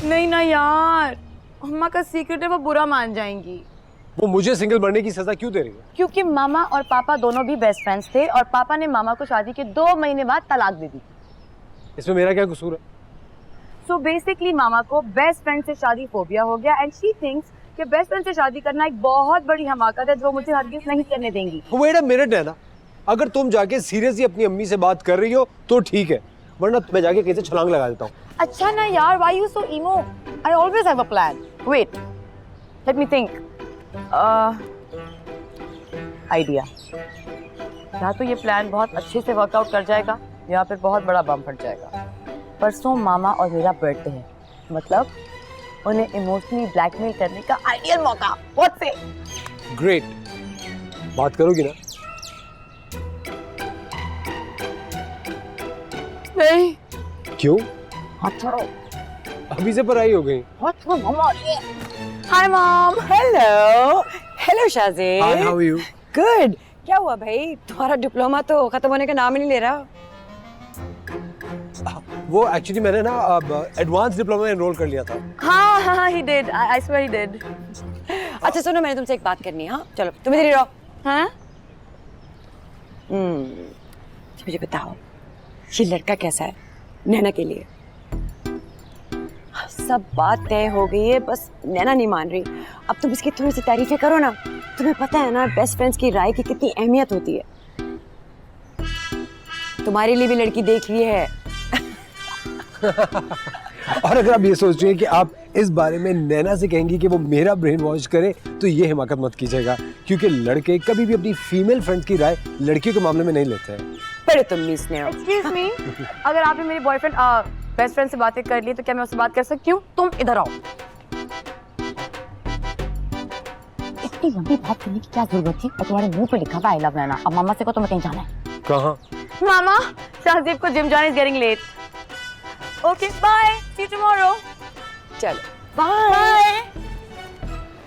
नहीं ना यार, अम्मा का सीक्रेट है, वो बुरा मान जाएंगी। वो मुझे सिंगल मरने की सजा क्यों दे रही है? क्योंकि मामा और पापा दोनों भी बेस्ट फ्रेंड्स थे और पापा ने मामा को शादी के 2 महीने बाद तलाक दे दी। इसमें मेरा क्या कसूर है? सो बेसिकली मामा को बेस्ट फ्रेंड से शादी फोबिया हो गया एंड शी थिंक्स कि बेस्ट फ्रेंड से शादी करना एक बहुत बड़ी हमाकत है जो मुझे हरगिज़ नहीं करने देंगी। वेट अ मिनट है ना, अगर तुम जाके सीरियसली अपनी अम्मी से बात कर रही हो तो ठीक है, वरना मैं जाके कहीं से छलांग लगा देता हूँ। अच्छा ना यार, why you so emo? I always have a plan. Wait, let me think. Idea. या तो ये प्लान बहुत अच्छे से वर्कआउट कर जाएगा या फिर बहुत बड़ा बम फट जाएगा। परसों मामा और मेरा बर्थडे है, मतलब उन्हें इमोशनली ब्लैकमेल करने का आइडियल मौका। What say? ग्रेट, बात करोगी ना? नहीं। क्यों? हाथ छोड़ो। अभी से पढ़ाई हो गई। हाथ छोड़ो, मामा आ रही है। Hi mom. Hello hello Shahzeb. Hi, how are you? Good. क्या हुआ भाई, तुम्हारा डिप्लोमा तो खत्म होने का नाम ही नहीं ले रहा। वो एक्चुअली मैंने ना एडवांस डिप्लोमा में एनरोल कर लिया था। हाँ, he did. I swear he did. अच्छा सुनो, मैंने तुमसे एक बात करनी है। हाँ चलो तुम इधर ही रहो। हाँ? मुझे बताओ ये लड़का कैसा है नैना के लिए? सब बात तय हो गई है, बस नैना नहीं मान रही। अब तुम इसकी थोड़ी सी तारीफें करो ना। तुम्हें पता है ना बेस्ट फ्रेंड्स की राय की कितनी अहमियत होती है। तुम्हारे लिए भी लड़की देख ली है। और अगर आप ये सोच रही हैं कि आप इस बारे में नैना से कहेंगी कि वो मेरा ब्रेन वॉश करे, तो ये हिमाकत मत कीजिएगा, क्योंकि लड़के कभी भी अपनी फीमेल फ्रेंड्स की राय लड़कियों के मामले में नहीं लेते हैं। पर तुम मिस ने हो। Excuse me, अगर आपने मेरे बॉयफ्रेंड बेस्ट फ्रेंड से बातें कर ली तो क्या मैं उससे बात कर सकती हूँ? तुम इधर आओ। इतनी लंबी बात करने की क्या जरूरत थी? और तुम्हारे मुंह पे लिखा था आई लव नैना। अब मामा से को तुम्हें कहीं जाना है। कहाँ? मामा, शाहजेब को जिम जाना is getting late. Okay bye, see you tomorrow. चलो बाय।